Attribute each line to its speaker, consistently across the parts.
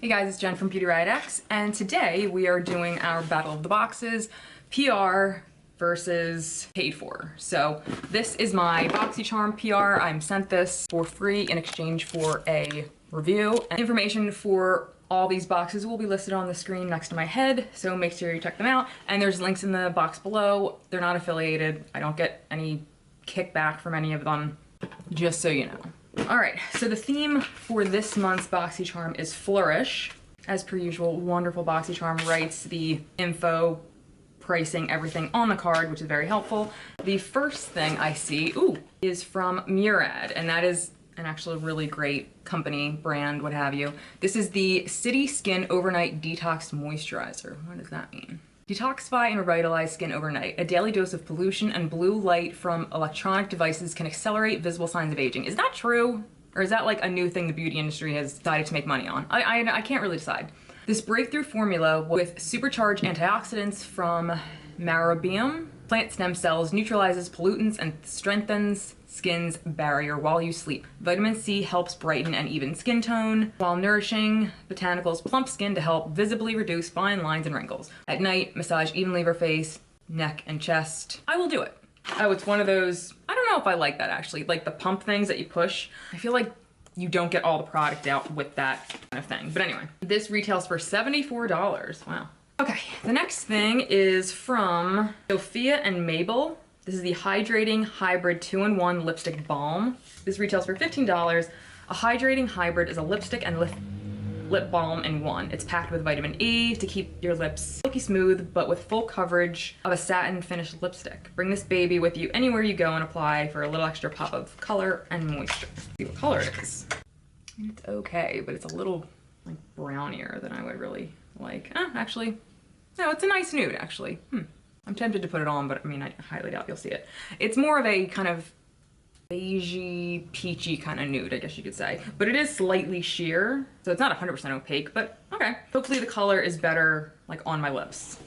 Speaker 1: Hey guys, it's Jen from beautyriotx, and today we are doing our Battle of the Boxes, PR versus paid for. So this is my BoxyCharm PR. I'm sent this for free in exchange for a review. And information for all these boxes will be listed on the screen next to my head, so make sure you check them out. And there's links in the box below. They're not affiliated. I don't get any kickback from any of them, just so you know. All right, so the theme for this month's BoxyCharm is Flourish. As per usual, wonderful BoxyCharm writes the info, pricing, everything on the card, which is very helpful. The first thing I see, is from Murad, and that is an actually really great company, brand, what have you. This is the City Skin Overnight Detox Moisturizer. What does that mean? Detoxify and revitalize skin overnight. A daily dose of pollution and blue light from electronic devices can accelerate visible signs of aging. Is that true? Or is that like a new thing the beauty industry has decided to make money on? I can't really decide. This breakthrough formula with supercharged antioxidants from Maybelline, plant stem cells, neutralizes pollutants and strengthens skin's barrier while you sleep. Vitamin C helps brighten and even skin tone, while nourishing botanicals plump skin to help visibly reduce fine lines and wrinkles. At night, massage evenly over face, neck, and chest. I will do it. Oh, it's one of those, I don't know if I like that actually, like the pump things that you push. I feel like you don't get all the product out with that kind of thing. But anyway, this retails for $74. Wow. Okay, the next thing is from Sophia and Mabel. This is the Hydrating Hybrid 2-in-1 Lipstick Balm. This retails for $15. A Hydrating Hybrid is a lipstick and lip balm in one. It's packed with vitamin E to keep your lips silky smooth, but with full coverage of a satin finished lipstick. Bring this baby with you anywhere you go and apply for a little extra pop of color and moisture. Let's see what color it is. It's okay, but it's a little like brownier than I would really like. Actually, no, it's a nice nude actually. I'm tempted to put it on, but I mean, I highly doubt you'll see it. It's more of a kind of beigey, peachy kind of nude, I guess you could say. But it is slightly sheer, so it's not 100% opaque, but okay. Hopefully the color is better like on my lips.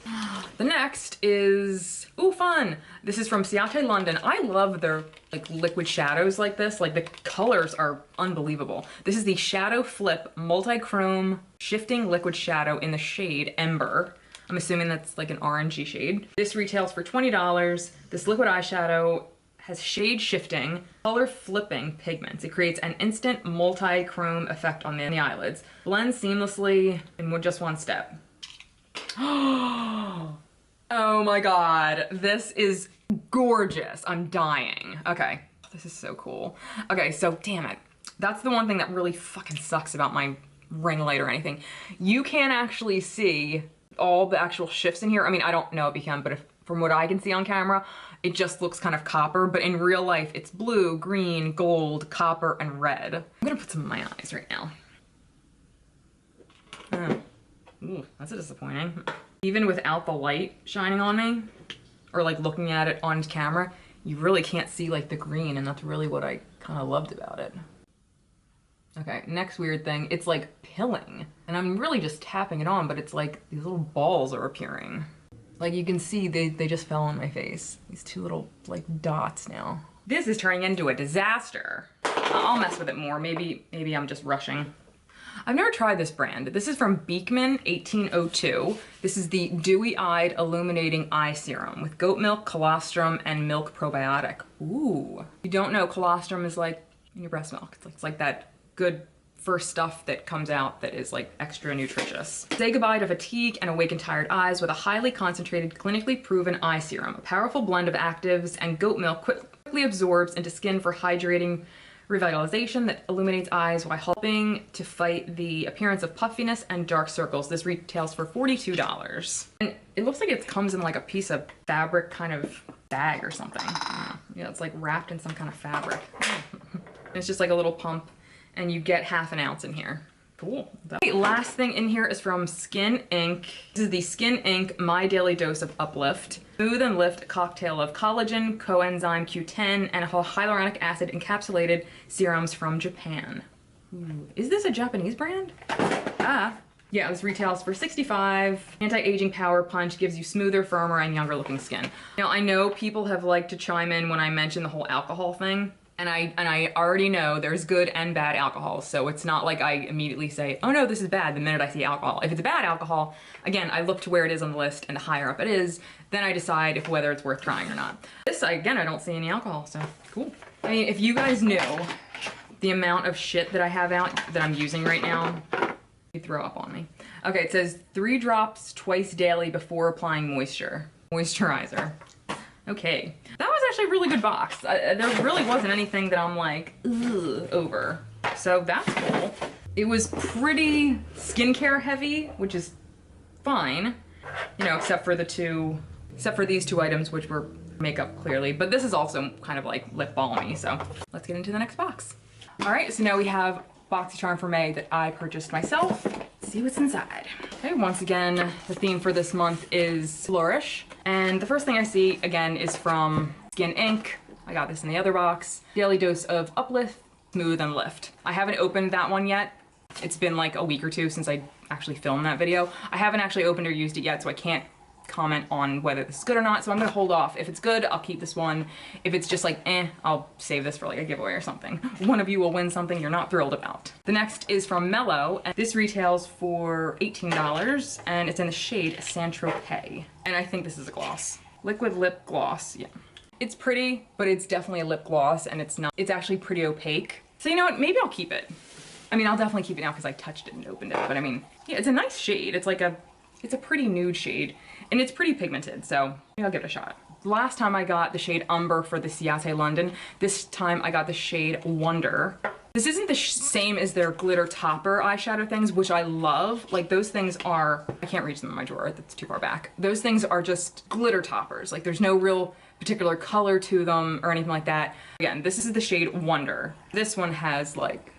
Speaker 1: The next is, fun. This is from Ciate London. I love their like liquid shadows like this. Like the colors are unbelievable. This is the Shadow Flip Multi-Chrome Shifting Liquid Shadow in the shade Ember. I'm assuming that's like an orangey shade. This retails for $20. This liquid eyeshadow has shade shifting, color flipping pigments. It creates an instant multi-chrome effect on the eyelids. Blends seamlessly in just one step. Oh my God, this is gorgeous. I'm dying. Okay, this is so cool. Okay, so damn it. That's the one thing that really fucking sucks about my ring light or anything. You can't actually see all the actual shifts in here. I mean, I don't know if you can, but from what I can see on camera, it just looks kind of copper, but in real life, it's blue, green, gold, copper, and red. I'm gonna put some in my eyes right now. Ooh, that's disappointing. Even without the light shining on me, or like looking at it on camera, you really can't see like the green, and that's really what I kind of loved about it. Okay, next weird thing, it's like pilling. And I'm really just tapping it on, but it's like these little balls are appearing. Like you can see they just fell on my face. These two little like dots now. This is turning into a disaster. I'll mess with it more. Maybe I'm just rushing. I've never tried this brand. This is from Beekman 1802. This is the Dewy Eyed Illuminating Eye Serum with goat milk, colostrum, and milk probiotic. Ooh. If you don't know, colostrum is like in your breast milk. It's like that good first stuff that comes out that is like extra nutritious. Say goodbye to fatigue and awaken tired eyes with a highly concentrated, clinically proven eye serum. A powerful blend of actives and goat milk quickly absorbs into skin for hydrating revitalization that illuminates eyes while helping to fight the appearance of puffiness and dark circles. This retails for $42. And it looks like it comes in like a piece of fabric kind of bag or something. Yeah, it's like wrapped in some kind of fabric. It's just like a little pump, and you get half an ounce in here. Cool. Okay, last thing in here is from Skin Inc. This is the Skin Inc. My Daily Dose of Uplift. Smooth and lift cocktail of collagen, coenzyme Q10, and hyaluronic acid encapsulated serums from Japan. Ooh. Is this a Japanese brand? Yeah, this retails for $65. Anti-aging power punch gives you smoother, firmer, and younger looking skin. Now I know people have liked to chime in when I mention the whole alcohol thing. And I already know there's good and bad alcohol, so it's not like I immediately say, oh no, this is bad the minute I see alcohol. If it's bad alcohol, again, I look to where it is on the list, and the higher up it is, then I decide if whether it's worth trying or not. This, again, I don't see any alcohol, so cool. I mean, if you guys knew the amount of shit that I have out that I'm using right now, you throw up on me. Okay, it says 3 drops twice daily before applying moisturizer. Okay, that was actually a really good box. There really wasn't anything that I'm like, ugh, over. So that's cool. It was pretty skincare heavy, which is fine, you know, except for these 2 items, which were makeup clearly, but this is also kind of like lip balmy, so let's get into the next box. All right, so now we have BoxyCharm for May that I purchased myself. Let's see what's inside. Okay, once again, the theme for this month is Flourish. And the first thing I see, again, is from Skin Inc. I got this in the other box. Daily dose of uplift, smooth, and lift. I haven't opened that one yet. It's been like a week or 2 since I actually filmed that video. I haven't actually opened or used it yet, so I can't comment on whether this is good or not, so I'm gonna hold off. If it's good, I'll keep this one. If it's just like, I'll save this for like a giveaway or something. One of you will win something you're not thrilled about. The next is from Mellow, and this retails for $18, and it's in the shade Saint Tropez. And I think this is a gloss. Liquid lip gloss, yeah. It's pretty, but it's definitely a lip gloss, and it's actually pretty opaque. So you know what, maybe I'll keep it. I mean, I'll definitely keep it now because I touched it and opened it, but I mean, yeah, it's a nice shade. It's a pretty nude shade. And it's pretty pigmented, so maybe I'll give it a shot. Last time I got the shade Umber for the Ciate London. This time I got the shade Wonder. This isn't the same as their glitter topper eyeshadow things, which I love. Like those things are, I can't reach them in my drawer, that's too far back. Those things are just glitter toppers. Like there's no real particular color to them or anything like that. Again, this is the shade Wonder. This one has like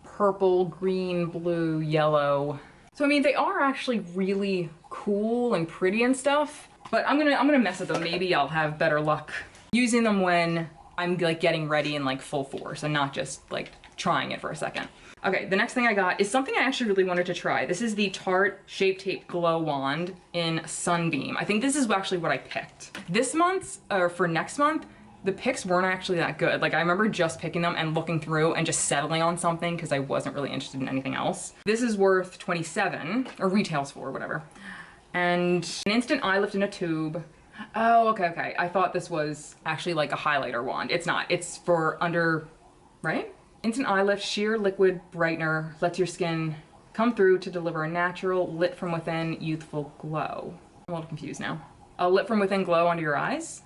Speaker 1: purple, green, blue, yellow. So I mean, they are actually really cool and pretty and stuff, but I'm gonna mess with them. Maybe I'll have better luck using them when I'm like getting ready in like full force and not just like trying it for a second. Okay, the next thing I got is something I actually really wanted to try. This is the Tarte Shape Tape Glow Wand in Sunbeam. I think this is actually what I picked. This month, or for next month, the picks weren't actually that good. Like I remember just picking them and looking through and just settling on something because I wasn't really interested in anything else. This is worth $27, or retails for, whatever. And an instant eye lift in a tube. Oh, okay. I thought this was actually like a highlighter wand. It's not, it's for under, right? Instant eye lift, sheer liquid brightener, lets your skin come through to deliver a natural, lit from within, youthful glow. I'm a little confused now. A lit from within glow under your eyes?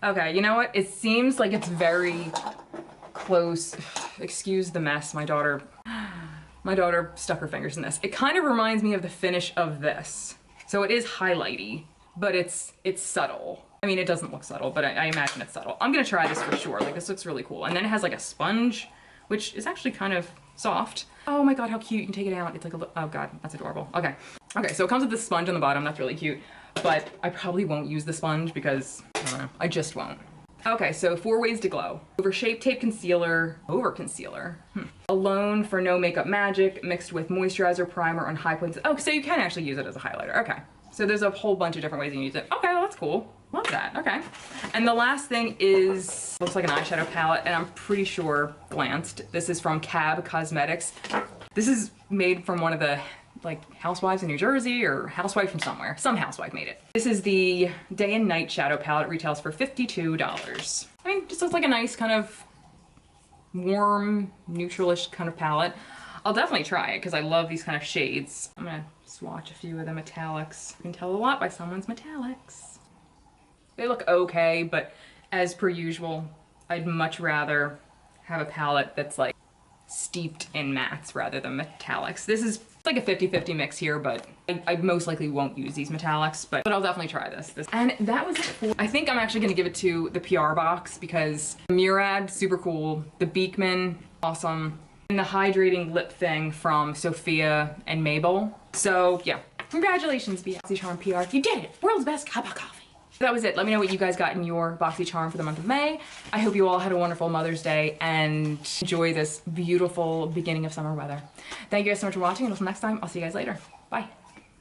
Speaker 1: Okay, you know what? It seems like it's very close. Excuse the mess, my daughter stuck her fingers in this. It kind of reminds me of the finish of this. So it is highlighty, but it's subtle. I mean, it doesn't look subtle, but I imagine it's subtle. I'm gonna try this for sure. Like this looks really cool. And then it has like a sponge, which is actually kind of soft. Oh my God, how cute, you can take it out. It's like oh God, that's adorable. Okay, so it comes with this sponge on the bottom, that's really cute. But I probably won't use the sponge because, I don't know, I just won't. Okay, so 4 ways to glow. Over Shape Tape Concealer, Alone for no makeup magic, mixed with moisturizer, primer, and high points. Oh, so you can actually use it as a highlighter, okay. So there's a whole bunch of different ways you can use it. Okay, well, that's cool. Love that, okay. And the last thing is, looks like an eyeshadow palette, and I'm pretty sure glanced. This is from Cab Cosmetics. This is made from one of the like housewives in New Jersey or housewife from somewhere. Some housewife made it. This is the Day and Night Shadow Palette. It retails for $52. I mean, just looks like a nice kind of warm, neutralish kind of palette. I'll definitely try it because I love these kind of shades. I'm gonna swatch a few of the metallics. You can tell a lot by someone's metallics. They look okay, but as per usual, I'd much rather have a palette that's like steeped in mattes rather than metallics. This is like a 50-50 mix here, but I most likely won't use these metallics, but I'll definitely try this. And that was it for, I think I'm actually gonna give it to the PR box because Murad, super cool. The Beekman, awesome. And the hydrating lip thing from Sophia and Mabel. So yeah, congratulations, BoxyCharm PR. You did it, world's best cup of coffee. That was it. Let me know what you guys got in your BoxyCharm for the month of May. I hope you all had a wonderful Mother's Day and enjoy this beautiful beginning of summer weather. Thank you guys so much for watching, and until next time, I'll see you guys later. Bye.